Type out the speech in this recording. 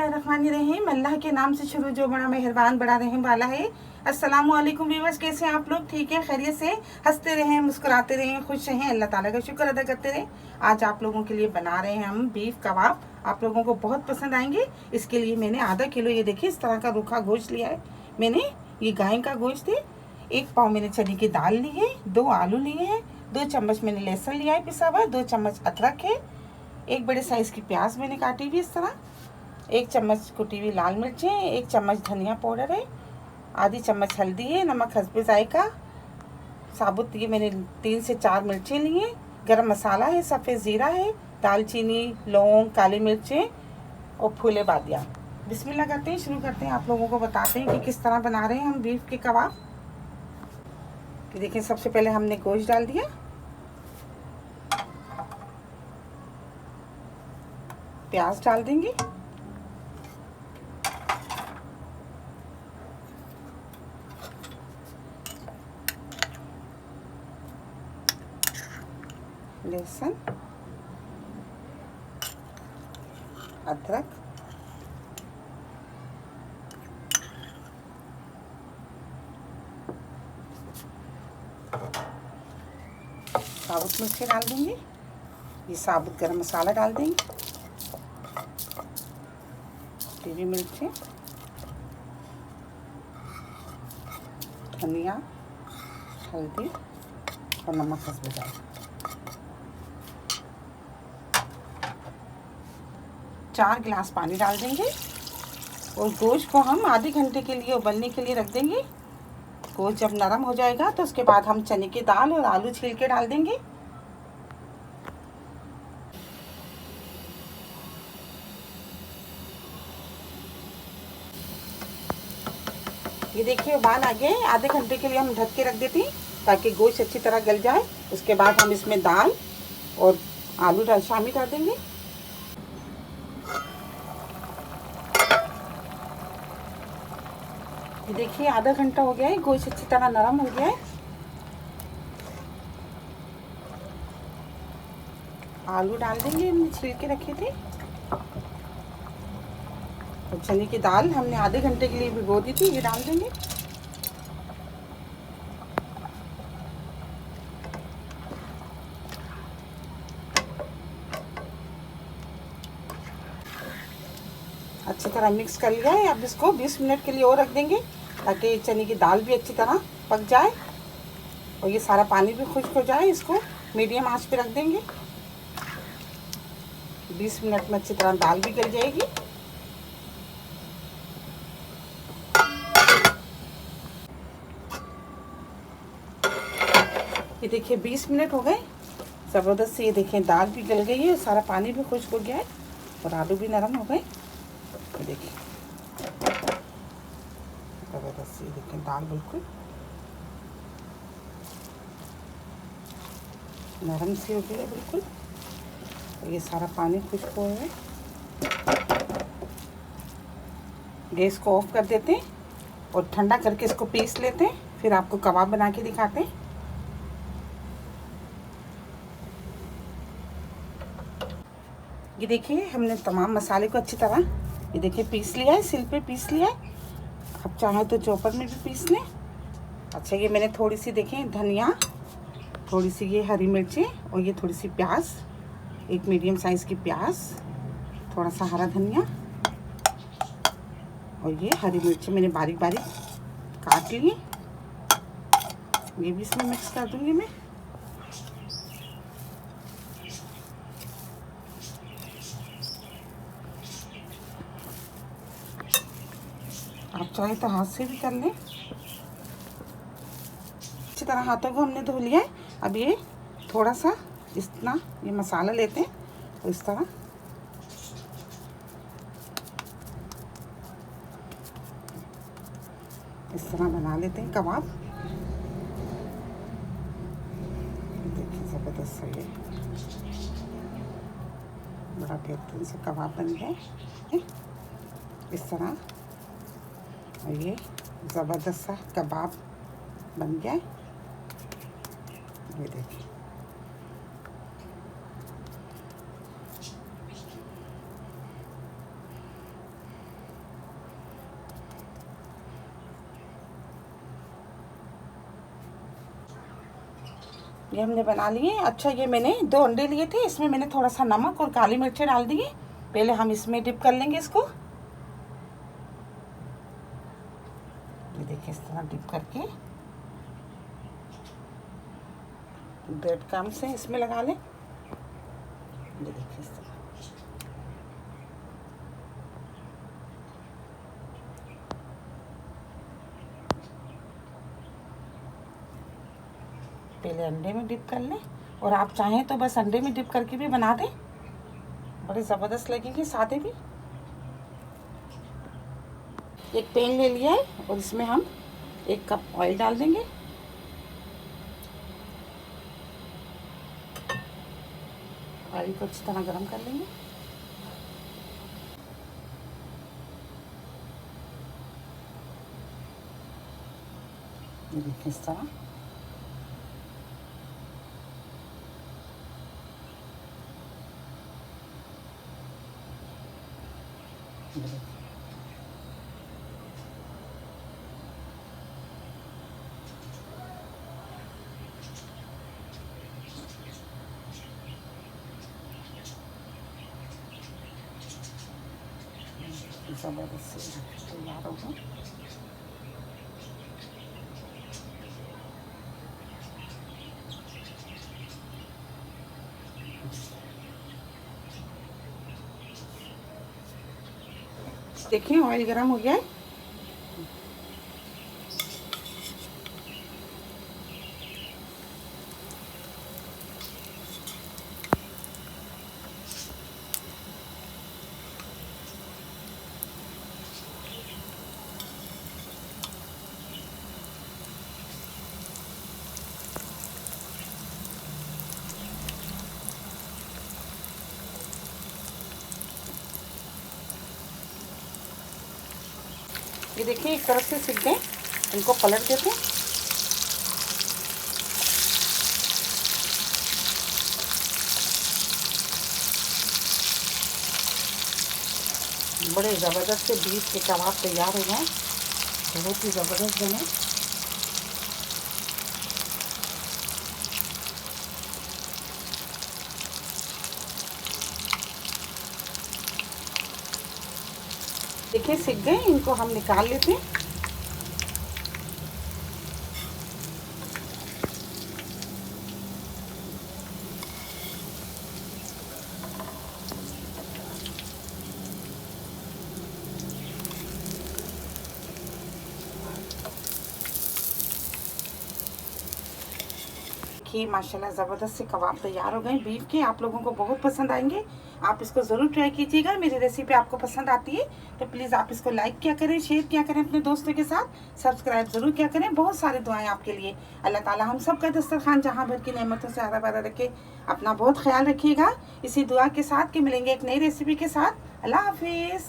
बिस्मिल्लाहिर्रहमानिर्रहीम। अल्लाह के नाम से शुरू जो बड़ा मेहरबान बड़ा रहम वाला है। अस्सलामु अलैकुम व्यूअर्स, कैसे हैं आप लोग? ठीक है, खैरियत से? हंसते रहें, मुस्कुराते रहें, खुश रहें, अल्लाह ताला का शुक्र अदा करते रहें। आज आप लोगों के लिए बना रहे हैं हम बीफ कबाब। आप लोगों को बहुत पसंद आएंगे। इसके लिए मैंने आधा किलो, ये देखिए इस तरह का रूखा गोश्त लिया है मैंने। ये गाय का गोश्त है। 1 पाव मैंने चने की दाल ली है, 2 आलू लिए हैं, 2 चम्मच मैंने लहसुन लिया है पिसा हुआ, 2 चम्मच अदरक है, 1 बड़े साइज़ की प्याज मैंने काटी हुई इस तरह, 1 चम्मच कुटी हुई लाल मिर्चें, 1 चम्मच धनिया पाउडर है, आधी चम्मच हल्दी है, नमक हस्बे जायका, साबुत ये मैंने 3 से 4 मिर्चें ली हैं, गरम मसाला है, सफ़ेद ज़ीरा है, दालचीनी, लौंग, काली मिर्चें और फूले बादियाँ। बिस्मिल्लाह करते हैं, शुरू करते हैं। आप लोगों को बताते हैं कि किस तरह बना रहे हैं हम बीफ के कबाब। कि देखिए, सबसे पहले हमने गोश्त डाल दिया, प्याज डाल देंगे, लहसुन, अदरक, साबुत मिर्ची डाल देंगे, ये साबुत गरम मसाला डाल देंगे, हरी मिर्चें, धनिया, हल्दी और नमक हस्बे जायका। 4 गिलास पानी डाल देंगे और गोश्त को हम आधे घंटे के लिए उबलने के लिए रख देंगे। गोश्त जब नरम हो जाएगा तो उसके बाद हम चने की दाल और आलू छील के डाल देंगे। ये देखिए उबाल आ गए। आधे घंटे के लिए हम ढक के रख देते हैं ताकि गोश्त अच्छी तरह गल जाए। उसके बाद हम इसमें दाल और आलू शामिल कर देंगे। ये देखिए आधा घंटा हो गया है, गोश्त अच्छी तरह नरम हो गया है। आलू डाल देंगे, हमने छील के रखे थे, और चने की दाल हमने आधे घंटे के लिए भिगो दी थी, ये डाल देंगे। अच्छी तरह मिक्स कर लिया है। अब इसको 20 मिनट के लिए और रख देंगे ताकि चने की दाल भी अच्छी तरह पक जाए और ये सारा पानी भी खुश्क हो जाए। इसको मीडियम आंच पे रख देंगे। 20 मिनट में अच्छी तरह दाल भी गल जाएगी। ये देखिए 20 मिनट हो गए ज़बरदस्त से। ये देखिए दाल भी गल गई है, सारा पानी भी खुश्क हो गया है और आलू भी नरम हो गए। ये देखिए ज़बरदस्त से, देखिए दाल बिल्कुल नरम सी हो गई है बिल्कुल। और ये सारा पानी खुश्क हो गया है। गैस को ऑफ कर देते हैं और ठंडा करके इसको पीस लेते हैं, फिर आपको कबाब बना के दिखाते हैं। ये देखिए हमने तमाम मसाले को अच्छी तरह, ये देखिए पीस लिया है, सिल पे पीस लिया है। आप चाहें तो चॉपर में भी पीस लें। अच्छा, ये मैंने थोड़ी सी देखें धनिया, थोड़ी सी ये हरी मिर्चें और ये थोड़ी सी प्याज, एक मीडियम साइज़ की प्याज, थोड़ा सा हरा धनिया और ये हरी मिर्चें मैंने बारीक बारीक काट ली। ये भी इसमें मिक्स कर दूँगी मैं। आप चाहे तो हाथ से भी कर लें। अच्छी तरह हाथों को हमने धो लिया है। अब ये थोड़ा सा इतना ये मसाला लेते हैं और इस तरह बना लेते हैं कबाब। देखिए ज़बरदस्त है, ये बड़ा बेहतरीन से कबाब बन गए इस तरह। और ये ज़बरदस्त सा कबाब बन गया। ये देखिए ये हमने बना लिए। अच्छा, ये मैंने 2 अंडे लिए थे, इसमें मैंने थोड़ा सा नमक और काली मिर्च डाल दिए। पहले हम इसमें डिप कर लेंगे इसको। ये देखिए, इस तरह डिप करके ब्रेड क्रम्ब से इसमें लगा लें। ये देखिए इस तरह। पहले अंडे में डिप कर लें, और आप चाहें तो बस अंडे में डिप करके भी बना दें, बड़े ज़बरदस्त लगेंगे सादे भी। एक पैन ले लिया है और इसमें हम 1 कप ऑयल डाल देंगे। ऑयल को अच्छी तरह गरम कर लेंगे। ये देखिए इस तरह। ज़बरदस्त से तैयार होगा। देखिए ऑयल गरम हो गया है। ये देखिए एक तरफ से सिक गए, इनको पलट देते हैं। बड़े ज़बरदस्त से बीफ के कबाब तैयार हो गए, बहुत ही ज़बरदस्त बने। देखिए सिक गए, इनको हम निकाल लेते हैं। देखिए माशाल्लाह ज़बरदस्त से कबाब तैयार हो गए बीफ के। आप लोगों को बहुत पसंद आएंगे, आप इसको ज़रूर ट्राई कीजिएगा। मेरी रेसिपी आपको पसंद आती है तो प्लीज़ आप इसको लाइक किया करें, शेयर किया करें अपने दोस्तों के साथ, सब्सक्राइब ज़रूर किया करें। बहुत सारी दुआएं आपके लिए। अल्लाह ताला हम सब का दस्तरखान जहां भर की नेमतों से ज़्यादा पैदा रखे। अपना बहुत ख्याल रखिएगा इसी दुआ के साथ कि मिलेंगे एक नई रेसिपी के साथ। अल्लाह हाफिज़।